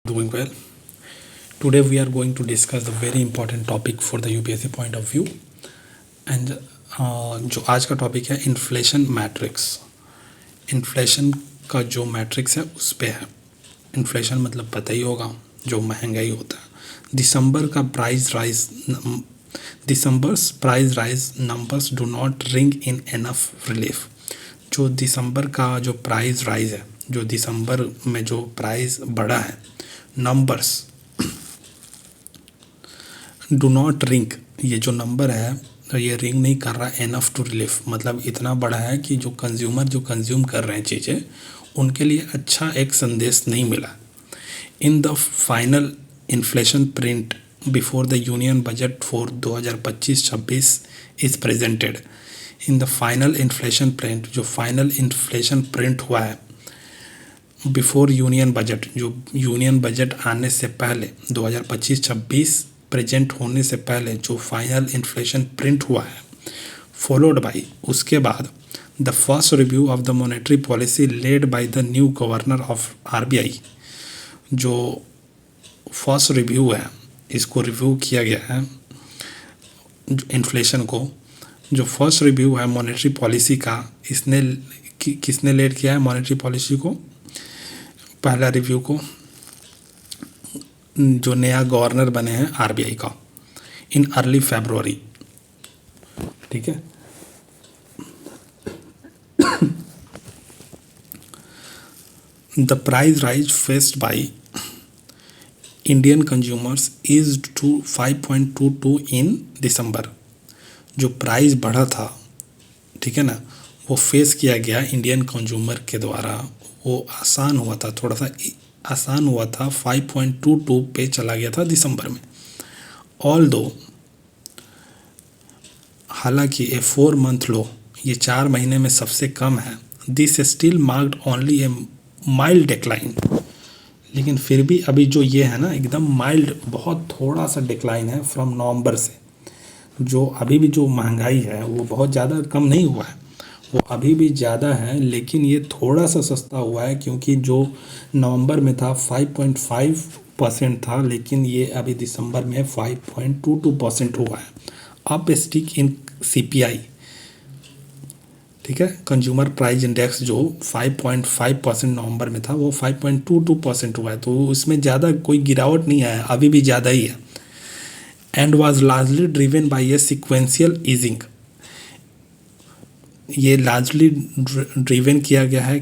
Doing well. Today we are going to discuss the very important topic for the UPSC point of view. And जो आज का topic है inflation matrix. Inflation का जो matrix है उस पे है। इन्फ्लेशन मतलब पता ही होगा, जो महंगाई होता है। December's price rise numbers do not ring in enough relief. जो दिसंबर का जो प्राइस राइज है, जो दिसंबर में जो प्राइस बढ़ा है, नंबर्स डू नॉट रिंग, ये जो नंबर है तो ये रिंग नहीं कर रहा एनफ टू रिलीफ, मतलब इतना बड़ा है कि जो कंज्यूमर जो कंज्यूम कर रहे हैं चीज़ें उनके लिए अच्छा एक संदेश नहीं मिला। In the final inflation print before the union budget for 2025-26 is presented. In the final inflation print, जो फाइनल इन्फ्लेशन प्रिंट हुआ है बिफोर यूनियन बजट, जो यूनियन बजट आने से पहले 2025-26 प्रेजेंट होने से पहले जो फाइनल इन्फ्लेशन प्रिंट हुआ है, फॉलोड बाई उसके बाद the first review of the monetary policy led by the new governor of RBI. जो फर्स्ट रिव्यू है, इसको रिव्यू किया गया है इन्फ्लेशन को। जो फर्स्ट रिव्यू है मॉनेटरी पॉलिसी का, किसने लेड किया है मॉनेटरी पॉलिसी को? पहला रिव्यू को जो नया गवर्नर बने हैं आरबीआई का, इन अर्ली फरवरी। ठीक है। The price rise faced by Indian consumers is to 5.22 in दिसंबर। जो प्राइस बढ़ा था, ठीक है ना, वो फेस किया गया इंडियन कंज्यूमर के द्वारा। वो आसान हुआ था, थोड़ा सा आसान हुआ था, 5.22 पे चला गया था दिसंबर में। ऑल दो, हालांकि ए 4 मंथ लो, ये 4 महीने में सबसे कम है। This still marked only A mild decline, लेकिन फिर भी अभी जो ये है ना एकदम माइल्ड, बहुत थोड़ा सा डिक्लाइन है फ्रॉम नवंबर से। जो अभी भी जो महंगाई है वो बहुत ज़्यादा कम नहीं हुआ है, वो अभी भी ज़्यादा है, लेकिन ये थोड़ा सा सस्ता हुआ है क्योंकि जो नवंबर में था 5.5% था, लेकिन ये अभी दिसंबर में 5.22% हुआ है। अप स्टिक इन सीपीआई, ठीक है, कंज्यूमर प्राइस इंडेक्स जो 5.5% नवंबर में था वो 5.22% हुआ है, तो इसमें ज़्यादा कोई गिरावट नहीं आया, अभी भी ज़्यादा ही है। And was largely driven by a sequential easing. ये लार्जली ड्रिवन किया गया है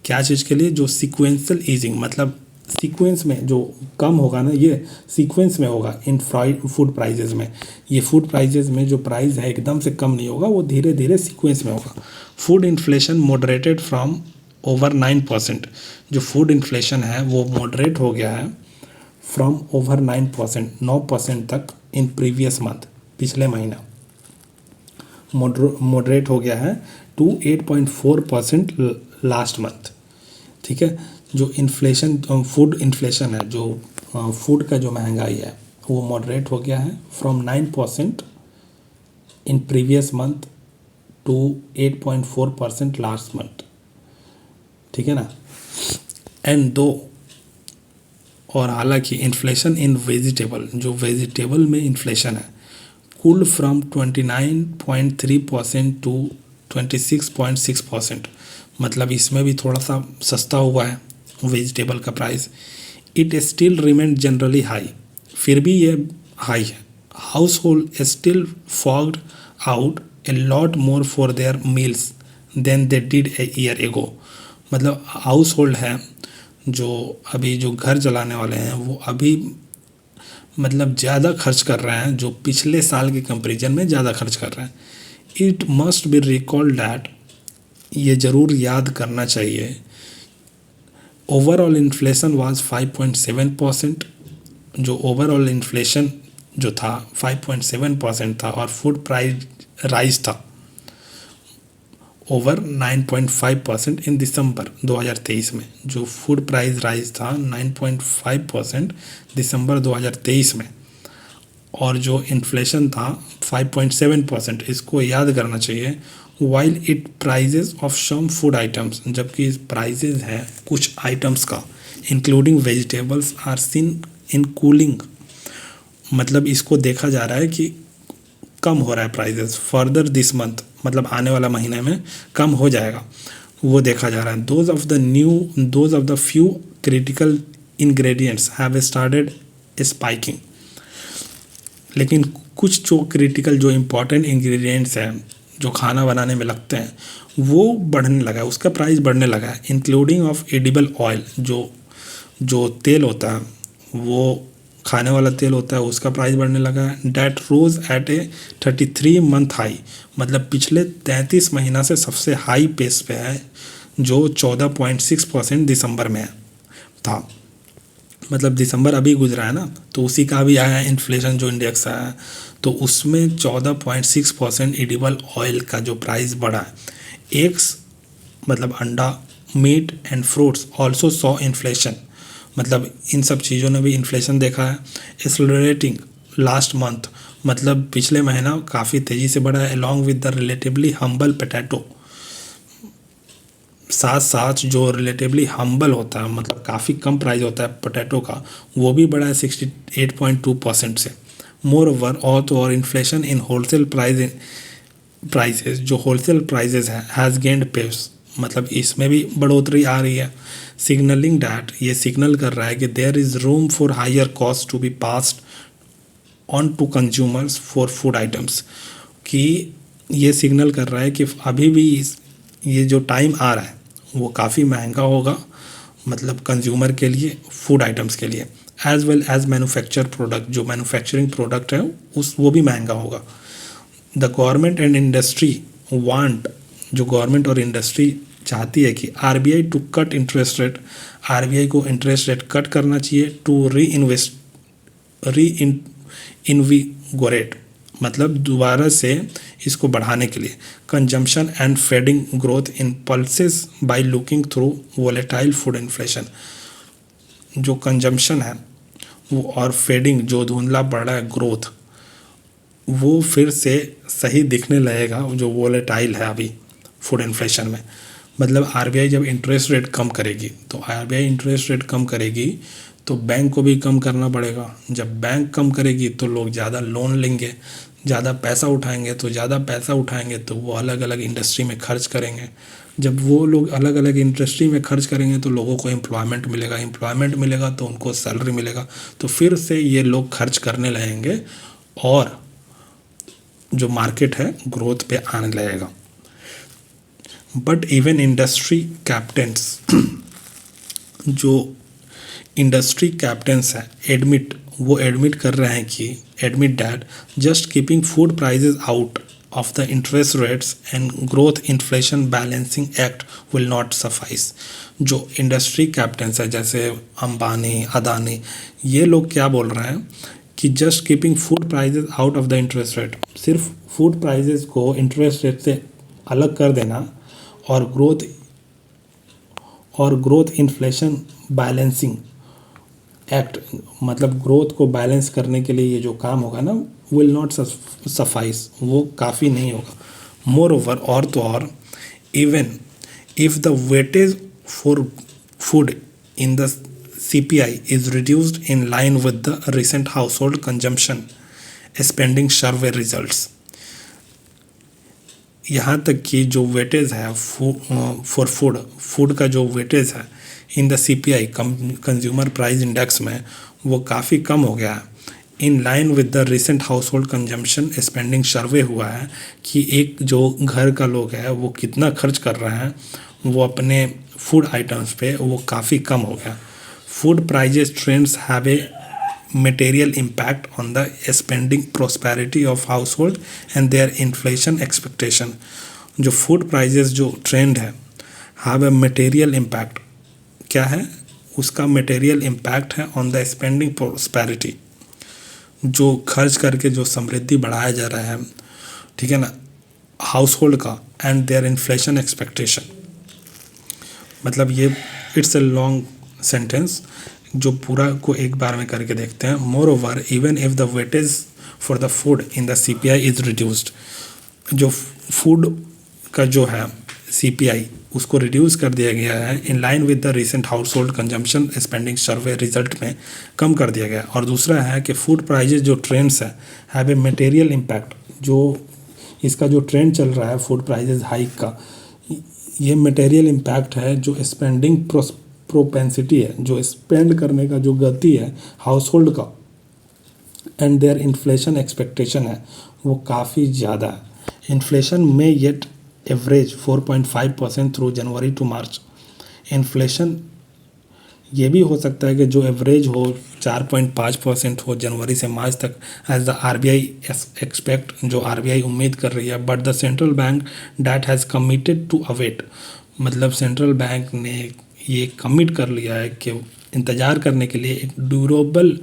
क्या चीज़ के लिए? जो सीक्वेंशियल ईजिंग, मतलब सीक्वेंस में जो कम होगा ना, ये सीक्वेंस में होगा इन फूड प्राइजेज में। ये फूड प्राइजेज में जो प्राइस है एकदम से कम नहीं होगा, वो धीरे धीरे सीक्वेंस में होगा। Food inflation moderated from over 9%। जो फूड इन्फ्लेशन है वो मॉडरेट हो गया है फ्रॉम ओवर 9%, 9% तक इन प्रीवियस मंथ, पिछले महीना मॉडरेट हो गया है टू 8.4% लास्ट मंथ। ठीक है। जो इन्फ्लेशन, फूड इन्फ्लेशन है, जो फूड का जो महंगाई है वो मॉडरेट हो गया है from 9% in previous month to 8.4% last month. ठीक है ना। एंड दो, और हालांकि इन्फ्लेशन इन वेजिटेबल, जो वेजिटेबल में इन्फ्लेशन है, cooled from 29.3% to 26.6%, मतलब इसमें भी थोड़ा सा सस्ता हुआ है वेजिटेबल का price. It still remain generally high, फिर भी ये हाई है। Household still forked out a lot more for their meals than they did a year ago. मतलब हाउस होल्ड है, जो अभी जो घर चलाने वाले हैं वो अभी मतलब ज़्यादा खर्च कर रहे हैं, जो पिछले साल के कंपैरिजन में ज़्यादा खर्च कर रहे हैं। It must be recalled that, ये ज़रूर याद करना चाहिए, ओवरऑल इन्फ्लेशन वाज 5.7%। जो ओवरऑल इन्फ्लेशन जो था 5.7% था, और फूड प्राइस राइज था ओवर 9.5% इन दिसंबर 2023 में। जो फूड प्राइस राइज था 9.5% दिसंबर 2023 में, और जो इन्फ्लेशन था 5.7%, इसको याद करना चाहिए। While it prices of some food items, जबकि प्राइजेज है कुछ आइटम्स का including vegetables are seen in cooling, मतलब इसको देखा जा रहा है कि कम हो रहा है प्राइजेस फर्दर दिस मंथ, मतलब आने वाला महीने में कम हो जाएगा, वो देखा जा रहा है। Those of the few critical ingredients have started spiking, लेकिन कुछ जो क्रिटिकल जो इम्पोर्टेंट इंग्रेडिएंट्स हैं जो खाना बनाने में लगते हैं वो बढ़ने लगा है, उसका प्राइस बढ़ने लगा है। इंक्लूडिंग ऑफ एडिबल ऑयल, जो तेल होता है, वो खाने वाला तेल होता है, उसका प्राइस बढ़ने लगा है। That rose at a 33 month high, मतलब पिछले 33 महीना से सबसे हाई पेस पे है, जो 14.6% दिसंबर में था। मतलब दिसंबर अभी गुजरा है ना, तो उसी का भी आया इन्फ्लेशन जो इंडेक्स आया है, तो उसमें 14.6% एडिबल ऑयल का जो प्राइस बढ़ा है। एग्स मतलब अंडा, meat and fruits also saw inflation, मतलब इन सब चीज़ों ने भी इन्फ्लेशन देखा है। एक्सेलरेटिंग लास्ट मंथ, मतलब पिछले महीना काफ़ी तेज़ी से बढ़ा है। Along with the relatively humble potato, साथ साथ जो रिलेटिवली हम्बल होता है, मतलब काफ़ी कम प्राइस होता है पोटैटो का, वो भी बढ़ा है 68.2% से। मोर ओवर और इन्फ्लेशन इन होलसेल प्राइसेस, जो होलसेल प्राइसेस हैं हैज़ गेंड पेस, मतलब इसमें भी बढ़ोतरी आ रही है। सिग्नलिंग डैट, ये सिग्नल कर रहा है कि there is room for higher cost to be passed on to consumers for food items, कि ये सिग्नल कर रहा है कि अभी भी ये जो टाइम आ रहा है वो काफ़ी महंगा होगा, मतलब कंज्यूमर के लिए, फूड आइटम्स के लिए, as well as manufacture product, जो मैन्युफैक्चरिंग प्रोडक्ट है वो भी महंगा होगा। The government and industry want, जो गवर्नमेंट और इंडस्ट्री चाहती है कि RBI to cut interest rate, RBI को इंटरेस्ट रेट कट करना चाहिए, टू इनविगोरेट, मतलब दोबारा से इसको बढ़ाने के लिए। Consumption and fading growth in pulses by looking through volatile food inflation, जो कंजम्पशन है वो और फेडिंग, जो धुंधला बढ़ रहा है ग्रोथ, वो फिर से सही दिखने लगेगा जो वोलेटाइल है अभी फूड इन्फ्लेशन में। मतलब आरबीआई जब इंटरेस्ट रेट कम करेगी, तो आरबीआई इंटरेस्ट रेट कम करेगी तो बैंक को भी कम करना पड़ेगा। जब बैंक कम करेगी तो लोग ज़्यादा लोन लेंगे, ज़्यादा पैसा उठाएंगे, तो ज़्यादा पैसा उठाएंगे तो वो अलग अलग इंडस्ट्री में खर्च करेंगे। जब वो लोग अलग अलग इंडस्ट्री में खर्च करेंगे तो लोगों को एम्प्लॉयमेंट मिलेगा, एम्प्लॉयमेंट मिलेगा तो उनको सैलरी मिलेगा, तो फिर से ये लोग खर्च करने लगेंगे और जो मार्केट है ग्रोथ पे आने लगेगा। बट इवन इंडस्ट्री कैप्टन्स, जो इंडस्ट्री कैप्टन्स हैं एडमिट कर रहे हैं कि admit that just keeping food prices out of the interest rates and growth inflation balancing act will not suffice. जो इंडस्ट्री कैप्टन्स है जैसे अंबानी, अदानी, ये लोग क्या बोल रहे हैं कि just keeping food prices out of the interest rate, सिर्फ फूड प्राइजेस को इंटरेस्ट रेट से अलग कर देना और ग्रोथ इन्फ्लेशन बैलेंसिंग एक्ट, मतलब ग्रोथ को बैलेंस करने के लिए ये जो काम होगा ना, विल नॉट सफाइस, वो काफ़ी नहीं होगा। मोर ओवर, और तो और, even if the weightage for food in the CPI is reduced in line with the recent household consumption spending survey results, यहाँ तक कि जो वेटेज है फॉर फूड का जो वेटेज है in the CPI consumer price index में, वो काफ़ी कम हो गया है। In line with the recent household consumption spending survey हुआ है कि एक जो घर का लोग है वो कितना खर्च कर रहे हैं वो अपने फूड आइटम्स पे, वो काफ़ी कम हो गया। Food prices trends have a material impact on the spending prosperity of household and their inflation expectation। जो फूड प्राइजेस जो ट्रेंड है have a material impact, क्या है उसका material impact है on the spending prosperity, जो खर्च करके जो समृद्धि बढ़ाया जा रहा है, ठीक है ना, हाउस होल्ड का, एंड देयर इन्फ्लेशन एक्सपेक्टेशन। मतलब ये इट्स ए लॉन्ग सेंटेंस, जो पूरा को एक बार में करके देखते हैं। More over, even if the weightage for the food in the CPI is reduced, जो फूड का जो है सीपीआई उसको रिड्यूस कर दिया गया है in line with the recent household consumption spending survey result में कम कर दिया गया। और दूसरा है कि फूड प्राइजेज जो ट्रेंड्स है हैव ए मटेरियल इम्पैक्ट, जो इसका जो ट्रेंड चल रहा है फूड प्राइजेज हाइक का, ये मटेरियल इम्पैक्ट है जो स्पेंडिंग प्रोपेंसिटी है, जो स्पेंड करने का जो गति है हाउस होल्ड का, एंड देयर इन्फ्लेशन एक्सपेक्टेशन है वो काफ़ी ज़्यादा है। इन्फ्लेशन में yet average 4.5% through January to March. Inflation ये भी हो सकता है कि जो एवरेज हो 4.5% हो जनवरी से मार्च तक, एज द आरबीआई एक्सपेक्ट, जो आरबीआई उम्मीद कर रही है। But the central bank that has committed to await, मतलब सेंट्रल बैंक ने ये कमिट कर लिया है कि इंतज़ार करने के लिए एक durable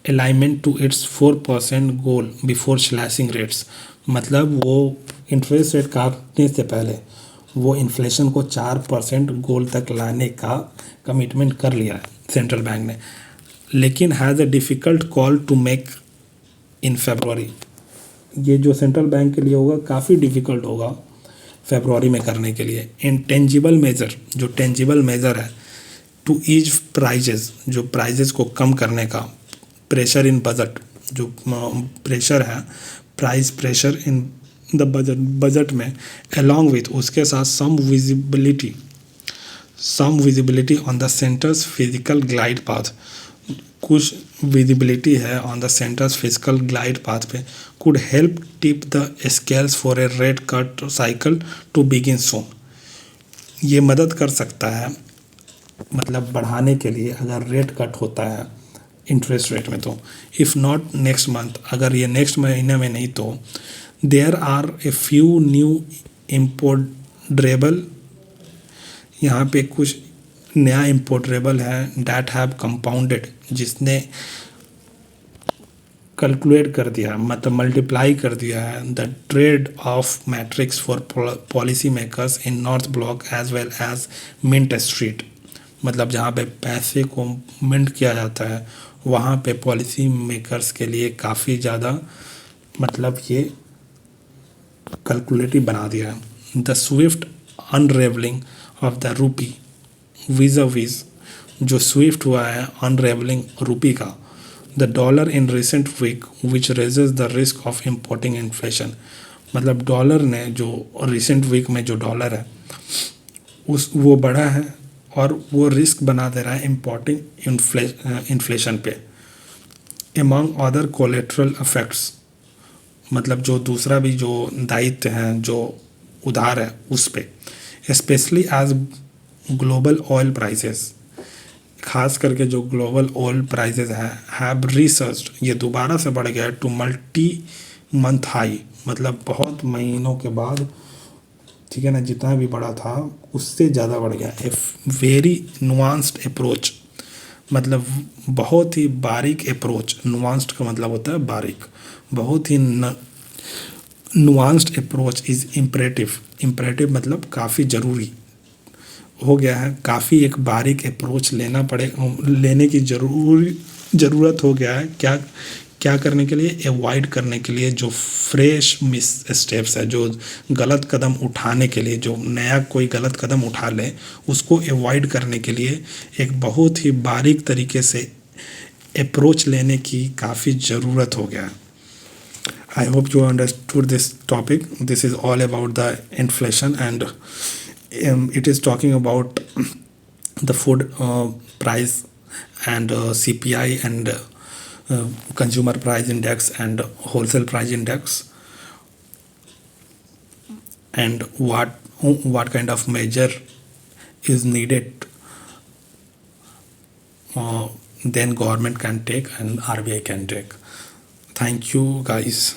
alignment to its 4% goal before slashing rates, मतलब वो इंटरेस्ट रेट काटने से पहले वो इन्फ्लेशन को 4% गोल तक लाने का कमिटमेंट कर लिया है सेंट्रल बैंक ने, लेकिन has a difficult call to make in February. ये जो सेंट्रल बैंक के लिए होगा काफ़ी डिफ़िकल्ट होगा फेब्रुअरी में करने के लिए। इंटेंजिबल मेजर, जो टेंजिबल मेजर है टू ईज प्राइजेस, जो प्राइजेस को कम करने का, प्रेशर इन बजट, जो प्रेशर है price pressure in the budget में, अलॉन्ग विथ उसके साथ some visibility on the centre's fiscal glide path, कुछ विजिबिलिटी है on the centre's fiscal glide path पे, could help tip the scales for a rate cut cycle to begin soon. ये मदद कर सकता है मतलब बढ़ाने के लिए अगर रेट कट होता है इंटरेस्ट रेट में, तो इफ़ नॉट नेक्स्ट मंथ, अगर ये नेक्स्ट महीने में नहीं तो there are a few new imponderables, यहाँ पे कुछ नया इम्पोर्टेबल है डैट हैव कंपाउंडेड, जिसने कैलकुलेट कर दिया, मतलब मल्टीप्लाई कर दिया है the trade off matrix for policy makers in North Block as well as Mint Street, मतलब जहाँ पे पैसे को मिंट किया जाता है वहाँ पे पॉलिसी मेकर्स के लिए काफ़ी ज़्यादा मतलब ये कैलकुलेटिव बना दिया है। The swift unravelling of the rupee vis जो स्विफ्ट हुआ है अनरेवलिंग रूपी का, the dollar in recent week which raises the risk of importing inflation, मतलब डॉलर ने जो रिसेंट वीक में जो डॉलर है वो बढ़ा है और वो रिस्क बना दे रहा है इम्पोर्टिंग इन्फ्लेशन पे। एमॉन्ग अदर कोलेट्रल इफेक्ट्स, मतलब जो दूसरा भी जो दायित्व हैं जो उधार है उस पे, specially as global oil prices, खास करके जो ग्लोबल ऑयल प्राइसेस हैं हैव रिसर्च, ये दोबारा से बढ़ गया टू मल्टी मंथ हाई, मतलब बहुत महीनों के बाद, ठीक है ना, जितना भी बड़ा था उससे ज़्यादा बढ़ गया। ए वेरी नुआंस्ड अप्रोच, मतलब बहुत ही बारीक अप्रोच, नुआंस्ड का मतलब होता है बारीक, बहुत ही नुआंस्ड अप्रोच इज़ इम्परेटिव मतलब काफ़ी ज़रूरी हो गया है, काफ़ी एक बारीक अप्रोच लेने की ज़रूरत हो गया है। क्या करने के लिए, अवॉइड करने के लिए जो फ्रेश मिस स्टेप्स है, जो गलत कदम उठाने के लिए, जो नया कोई गलत कदम उठा ले उसको अवॉइड करने के लिए एक बहुत ही बारीक तरीके से अप्रोच लेने की काफ़ी ज़रूरत हो गया है। I hope you understood this topic. This is all about the inflation and it is talking about the food price and CPI and consumer price index and wholesale price index, and what kind of measure is needed then government can take and RBI can take. Thank you guys.